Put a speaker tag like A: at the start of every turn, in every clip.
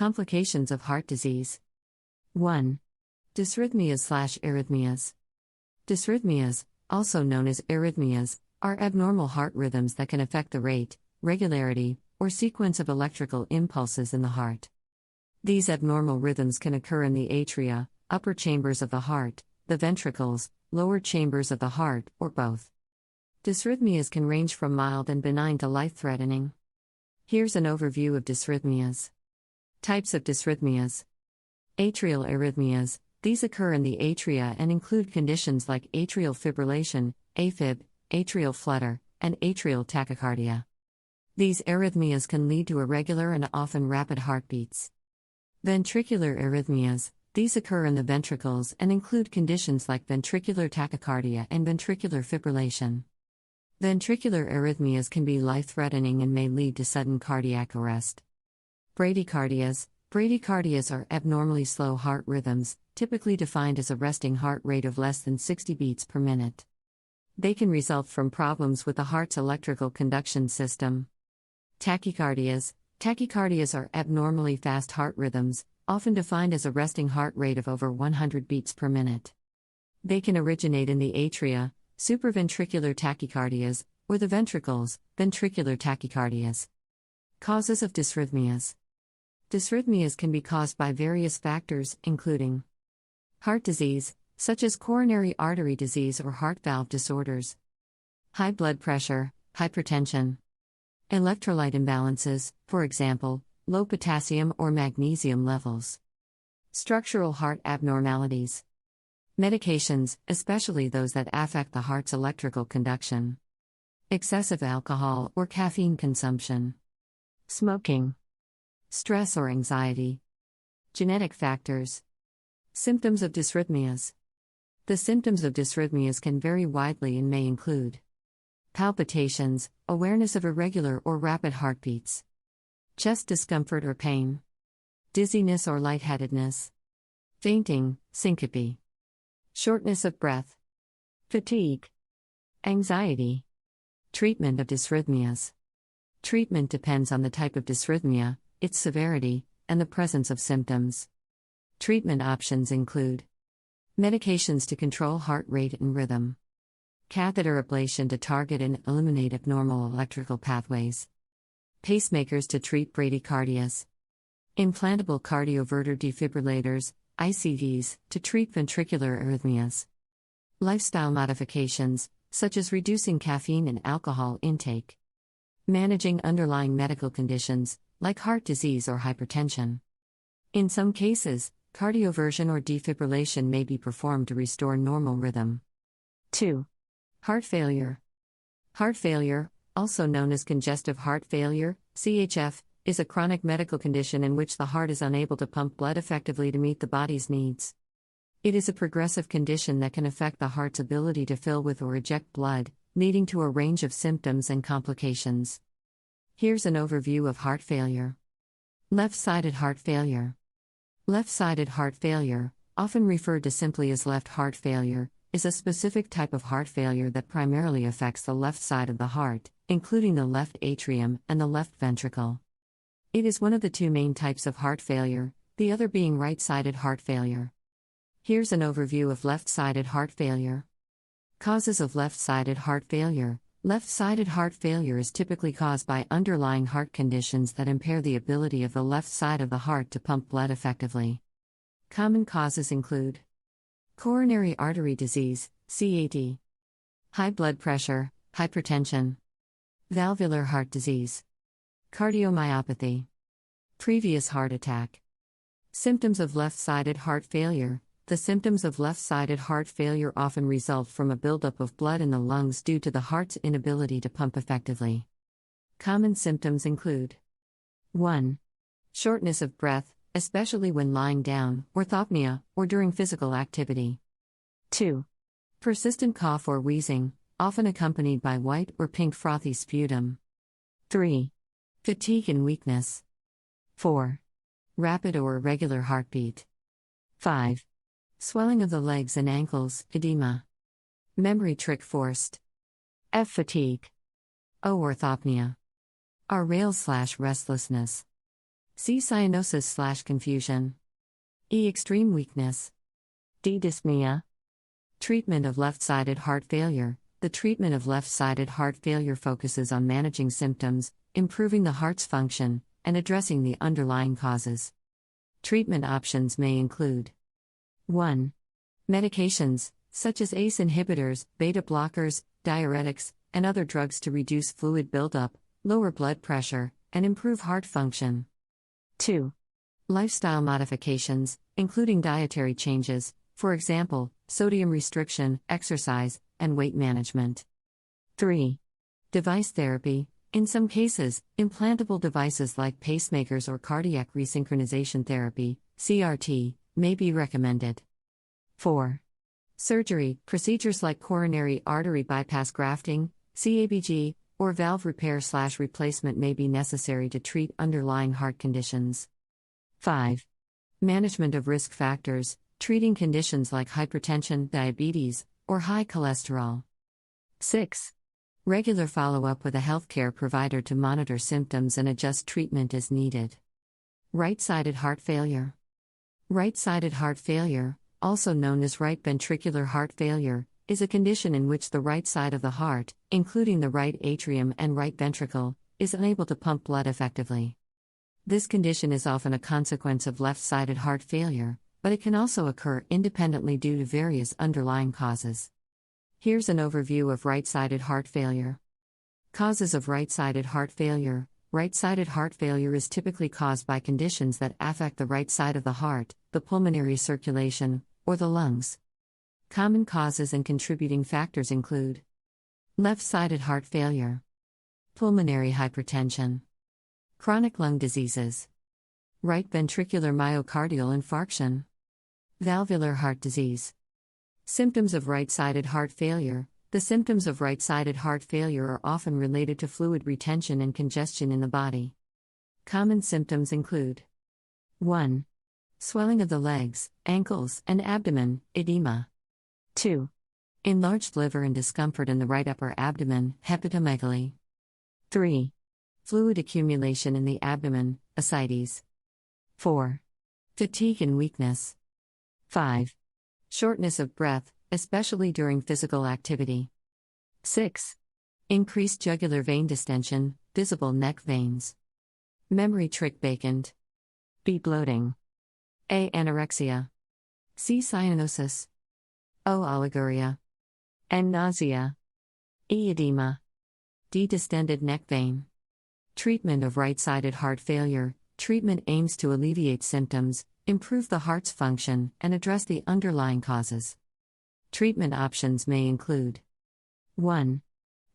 A: Complications of heart disease. 1. Dysrhythmias/arrhythmias. Dysrhythmias, also known as arrhythmias, are abnormal heart rhythms that can affect the rate, regularity, or sequence of electrical impulses in the heart. These abnormal rhythms can occur in the atria, upper chambers of the heart, the ventricles, lower chambers of the heart, or both. Dysrhythmias can range from mild and benign to life-threatening. Here's an overview of dysrhythmias. Types of dysrhythmias. Atrial arrhythmias. These occur in the atria and include conditions like atrial fibrillation, AFib, atrial flutter, and atrial tachycardia. These arrhythmias can lead to irregular and often rapid heartbeats. Ventricular arrhythmias. These occur in the ventricles and include conditions like ventricular tachycardia and ventricular fibrillation. Ventricular arrhythmias can be life-threatening and may lead to sudden cardiac arrest. Bradycardias. Bradycardias are abnormally slow heart rhythms, typically defined as a resting heart rate of less than 60 beats per minute. They can result from problems with the heart's electrical conduction system. Tachycardias. Tachycardias are abnormally fast heart rhythms, often defined as a resting heart rate of over 100 beats per minute. They can originate in the atria, supraventricular tachycardias, or the ventricles, ventricular tachycardias. Causes of dysrhythmias. Dysrhythmias can be caused by various factors, including heart disease, such as coronary artery disease or heart valve disorders, high blood pressure, hypertension, electrolyte imbalances, for example, low potassium or magnesium levels, structural heart abnormalities, medications, especially those that affect the heart's electrical conduction, excessive alcohol or caffeine consumption, smoking, stress or anxiety, genetic factors. Symptoms of dysrhythmias. The symptoms of dysrhythmias can vary widely and may include palpitations, awareness of irregular or rapid heartbeats, chest discomfort or pain, dizziness or lightheadedness, fainting, syncope, shortness of breath, fatigue, anxiety. Treatment of dysrhythmias. Treatment depends on the type of dysrhythmia, its severity, and the presence of symptoms. Treatment options include medications to control heart rate and rhythm, catheter ablation to target and eliminate abnormal electrical pathways, pacemakers to treat bradycardias, implantable cardioverter defibrillators, ICDs, to treat ventricular arrhythmias, lifestyle modifications, such as reducing caffeine and alcohol intake, managing underlying medical conditions, like heart disease or hypertension. In some cases, cardioversion or defibrillation may be performed to restore normal rhythm. 2. Heart failure. Heart failure, also known as congestive heart failure, CHF, is a chronic medical condition in which the heart is unable to pump blood effectively to meet the body's needs. It is a progressive condition that can affect the heart's ability to fill with or eject blood, leading to a range of symptoms and complications. Here's an overview of heart failure. Left-sided heart failure. Left-sided heart failure, often referred to simply as left heart failure, is a specific type of heart failure that primarily affects the left side of the heart, including the left atrium and the left ventricle. It is one of the two main types of heart failure, the other being right-sided heart failure. Here's an overview of left-sided heart failure. Causes of left-sided heart failure. Left-sided heart failure is typically caused by underlying heart conditions that impair the ability of the left side of the heart to pump blood effectively. Common causes include coronary artery disease, CAD, high blood pressure, hypertension, valvular heart disease, cardiomyopathy, previous heart attack. Symptoms of left-sided heart failure. The symptoms of left-sided heart failure often result from a buildup of blood in the lungs due to the heart's inability to pump effectively. Common symptoms include 1. Shortness of breath, especially when lying down, orthopnea, or during physical activity. 2. Persistent cough or wheezing, often accompanied by white or pink frothy sputum. 3. Fatigue and weakness. 4. Rapid or irregular heartbeat. 5. Swelling of the legs and ankles, edema. Memory trick forced. F. Fatigue. O. Orthopnea. R. Rails/restlessness. C. Cyanosis/confusion. E. Extreme weakness. D. Dyspnea. Treatment of left-sided heart failure. The treatment of left-sided heart failure focuses on managing symptoms, improving the heart's function, and addressing the underlying causes. Treatment options may include 1. Medications, such as ACE inhibitors, beta blockers, diuretics, and other drugs to reduce fluid buildup, lower blood pressure, and improve heart function. 2. Lifestyle modifications, including dietary changes, for example, sodium restriction, exercise, and weight management. 3. Device therapy. In some cases, implantable devices like pacemakers or cardiac resynchronization therapy, CRT, may be recommended. 4. Surgery. Procedures like coronary artery bypass grafting, CABG, or valve repair/replacement may be necessary to treat underlying heart conditions. 5. Management of risk factors, treating conditions like hypertension, diabetes, or high cholesterol. 6. Regular follow-up with a healthcare provider to monitor symptoms and adjust treatment as needed. Right-sided heart failure. Right-sided heart failure, also known as right ventricular heart failure, is a condition in which the right side of the heart, including the right atrium and right ventricle, is unable to pump blood effectively. This condition is often a consequence of left-sided heart failure, but it can also occur independently due to various underlying causes. Here's an overview of right-sided heart failure. Causes of right-sided heart failure. Right-sided heart failure is typically caused by conditions that affect the right side of the heart, the pulmonary circulation, or the lungs. Common causes and contributing factors include left-sided heart failure, pulmonary hypertension, chronic lung diseases, right ventricular myocardial infarction, valvular heart disease. Symptoms of right-sided heart failure. The symptoms of right-sided heart failure are often related to fluid retention and congestion in the body. Common symptoms include 1. Swelling of the legs, ankles, and abdomen, edema. 2. Enlarged liver and discomfort in the right upper abdomen, hepatomegaly. 3. Fluid accumulation in the abdomen, ascites. 4. Fatigue and weakness. 5. Shortness of breath, especially during physical activity. 6. Increased jugular vein distension, visible neck veins. Memory trick vacant. B. Bloating. A. Anorexia. C. Cyanosis. O. Oliguria. N. Nausea. E. Edema. D. Distended neck vein. Treatment of right-sided heart failure. Treatment aims to alleviate symptoms, improve the heart's function, and address the underlying causes. Treatment options may include 1.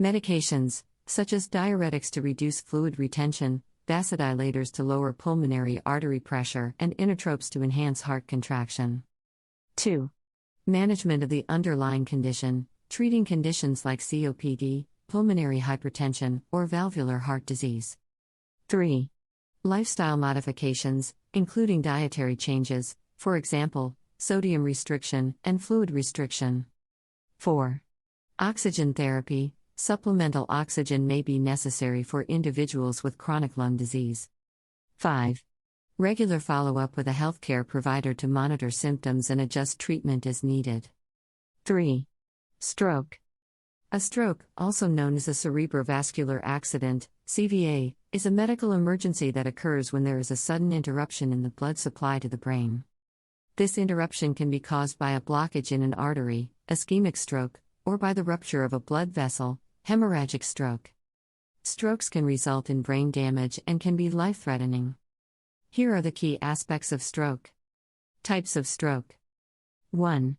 A: Medications, such as diuretics to reduce fluid retention, vasodilators to lower pulmonary artery pressure, and inotropes to enhance heart contraction. 2. Management of the underlying condition, treating conditions like COPD, pulmonary hypertension, or valvular heart disease. 3. Lifestyle modifications, including dietary changes, for example, sodium restriction and fluid restriction. 4. Oxygen therapy. Supplemental oxygen may be necessary for individuals with chronic lung disease. 5. Regular follow-up with a healthcare provider to monitor symptoms and adjust treatment as needed. 3. Stroke. A stroke, also known as a cerebrovascular accident, CVA, is a medical emergency that occurs when there is a sudden interruption in the blood supply to the brain. This interruption can be caused by a blockage in an artery, ischemic stroke, or by the rupture of a blood vessel, hemorrhagic stroke. Strokes can result in brain damage and can be life-threatening. Here are the key aspects of stroke. Types of stroke. 1.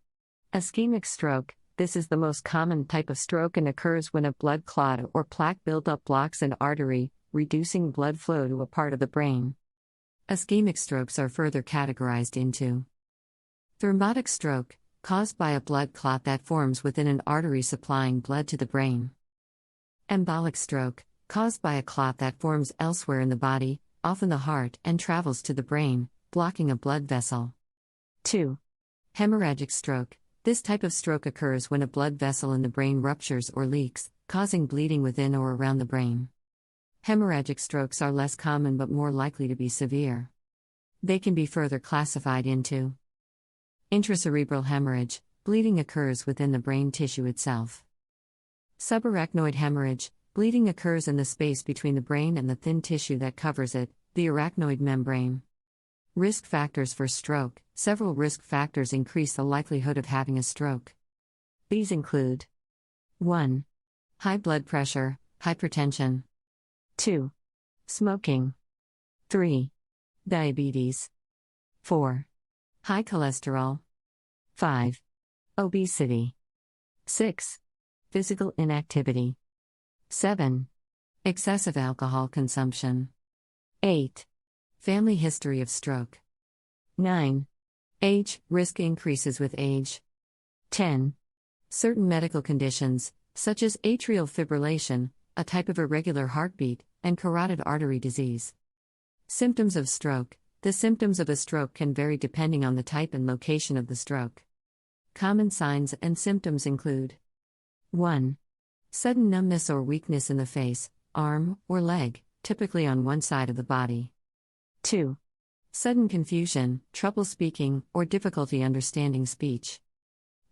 A: Ischemic stroke. This is the most common type of stroke and occurs when a blood clot or plaque buildup blocks an artery, reducing blood flow to a part of the brain. Ischemic strokes are further categorized into thrombotic stroke, caused by a blood clot that forms within an artery supplying blood to the brain. Embolic stroke, caused by a clot that forms elsewhere in the body, often the heart, and travels to the brain, blocking a blood vessel. 2. Hemorrhagic stroke. This type of stroke occurs when a blood vessel in the brain ruptures or leaks, causing bleeding within or around the brain. Hemorrhagic strokes are less common but more likely to be severe. They can be further classified into intracerebral hemorrhage, bleeding occurs within the brain tissue itself. Subarachnoid hemorrhage, bleeding occurs in the space between the brain and the thin tissue that covers it, the arachnoid membrane. Risk factors for stroke. Several risk factors increase the likelihood of having a stroke. These include 1. High blood pressure, hypertension. 2. Smoking. 3. Diabetes. 4. High cholesterol. 5. Obesity. 6. Physical inactivity. 7. Excessive alcohol consumption. 8. Family history of stroke. 9. Age, risk increases with age. 10. Certain medical conditions, such as atrial fibrillation, a type of irregular heartbeat, and carotid artery disease. Symptoms of stroke. The symptoms of a stroke can vary depending on the type and location of the stroke. Common signs and symptoms include 1. Sudden numbness or weakness in the face, arm, or leg, typically on one side of the body. 2. Sudden confusion, trouble speaking, or difficulty understanding speech.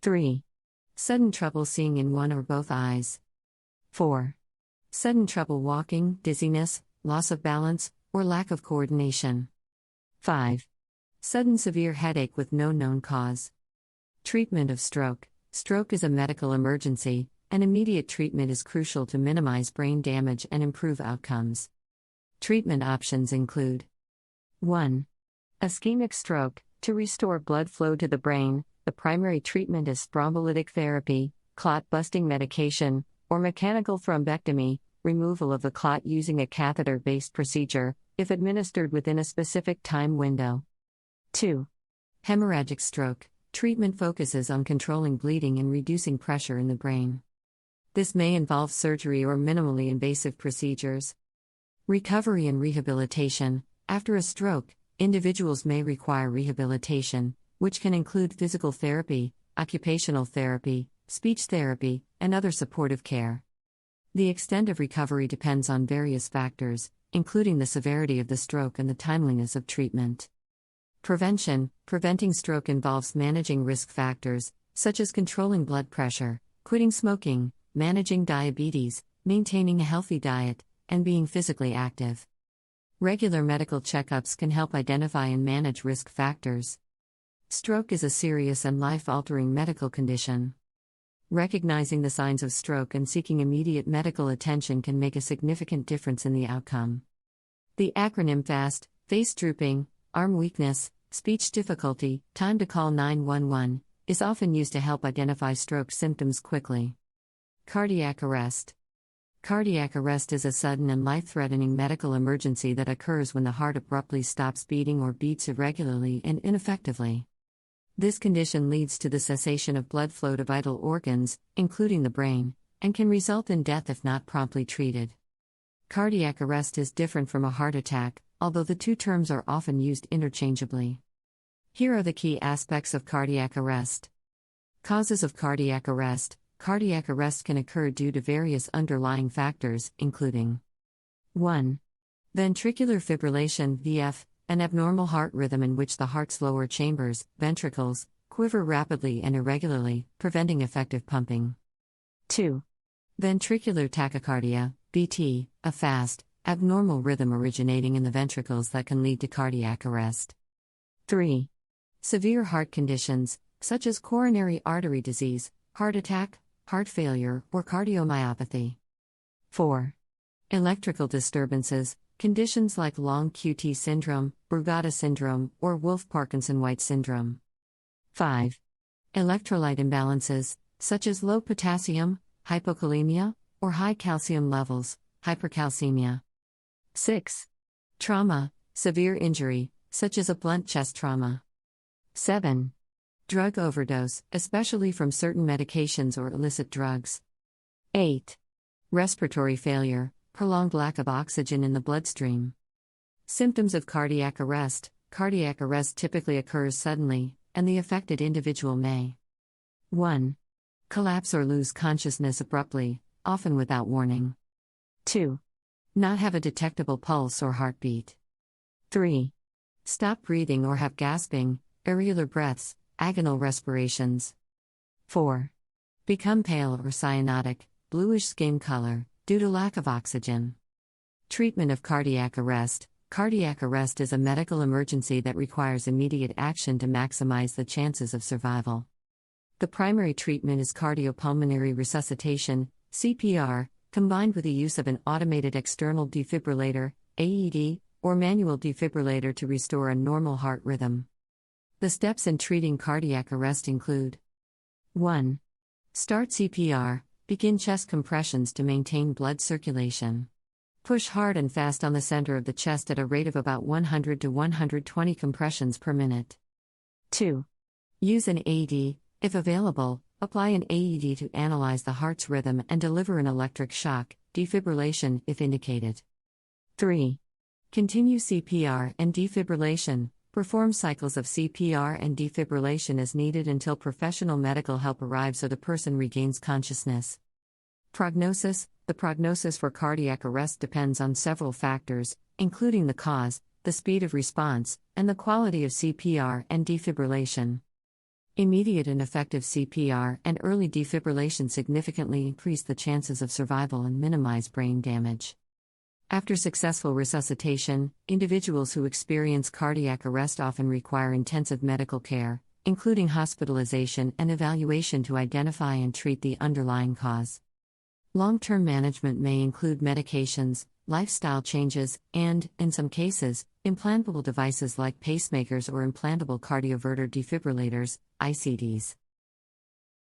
A: 3. Sudden trouble seeing in one or both eyes. 4. Sudden trouble walking, dizziness, loss of balance, or lack of coordination. 5. Sudden severe headache with no known cause. Treatment of stroke. Stroke is a medical emergency, and immediate treatment is crucial to minimize brain damage and improve outcomes. Treatment options include 1. Ischemic stroke. To restore blood flow to the brain, the primary treatment is thrombolytic therapy, clot-busting medication, or mechanical thrombectomy, removal of the clot using a catheter-based procedure, if administered within a specific time window. 2. Hemorrhagic stroke. Treatment focuses on controlling bleeding and reducing pressure in the brain. This may involve surgery or minimally invasive procedures. Recovery and rehabilitation. After a stroke, individuals may require rehabilitation, which can include physical therapy, occupational therapy, speech therapy, and other supportive care. The extent of recovery depends on various factors, including the severity of the stroke and the timeliness of treatment. Prevention. Preventing stroke involves managing risk factors, such as controlling blood pressure, quitting smoking, managing diabetes, maintaining a healthy diet, and being physically active. Regular medical checkups can help identify and manage risk factors. Stroke is a serious and life-altering medical condition. Recognizing the signs of stroke and seeking immediate medical attention can make a significant difference in the outcome. The acronym FAST, face drooping, arm weakness, speech difficulty, time to call 911, is often used to help identify stroke symptoms quickly. Cardiac arrest. Cardiac arrest is a sudden and life-threatening medical emergency that occurs when the heart abruptly stops beating or beats irregularly and ineffectively. This condition leads to the cessation of blood flow to vital organs, including the brain, and can result in death if not promptly treated. Cardiac arrest is different from a heart attack, although the two terms are often used interchangeably. Here are the key aspects of cardiac arrest. Causes of cardiac arrest. Cardiac arrest can occur due to various underlying factors, including 1. Ventricular fibrillation (VF), an abnormal heart rhythm in which the heart's lower chambers, ventricles, quiver rapidly and irregularly, preventing effective pumping. 2. Ventricular tachycardia (VT), a fast, abnormal rhythm originating in the ventricles that can lead to cardiac arrest. 3. Severe heart conditions, such as coronary artery disease, heart attack, heart failure, or cardiomyopathy. 4. Electrical disturbances, conditions like long QT syndrome, Brugada syndrome, or Wolff-Parkinson-White syndrome. 5. Electrolyte imbalances, such as low potassium, hypokalemia, or high calcium levels, hypercalcemia. 6. Trauma, severe injury, such as a blunt chest trauma. 7. Drug overdose, especially from certain medications or illicit drugs. 8. Respiratory failure, prolonged lack of oxygen in the bloodstream. Symptoms of cardiac arrest. Cardiac arrest typically occurs suddenly, and the affected individual may 1. Collapse or lose consciousness abruptly, often without warning. 2. Not have a detectable pulse or heartbeat. 3. Stop breathing or have gasping, irregular breaths, agonal respirations. 4. Become pale or cyanotic, bluish skin color, due to lack of oxygen. Treatment of cardiac arrest. Cardiac arrest is a medical emergency that requires immediate action to maximize the chances of survival. The primary treatment is cardiopulmonary resuscitation, CPR, combined with the use of an automated external defibrillator, AED, or manual defibrillator to restore a normal heart rhythm. The steps in treating cardiac arrest include: 1. Start CPR, begin chest compressions to maintain blood circulation. Push hard and fast on the center of the chest at a rate of about 100 to 120 compressions per minute. 2. Use an AED, if available, apply an AED to analyze the heart's rhythm and deliver an electric shock, defibrillation if indicated. 3. Continue CPR and defibrillation. Perform cycles of CPR and defibrillation as needed until professional medical help arrives or the person regains consciousness. Prognosis. The prognosis for cardiac arrest depends on several factors, including the cause, the speed of response, and the quality of CPR and defibrillation. Immediate and effective CPR and early defibrillation significantly increase the chances of survival and minimize brain damage. After successful resuscitation, individuals who experience cardiac arrest often require intensive medical care, including hospitalization and evaluation to identify and treat the underlying cause. Long-term management may include medications, lifestyle changes, and, in some cases, implantable devices like pacemakers or implantable cardioverter defibrillators, ICDs.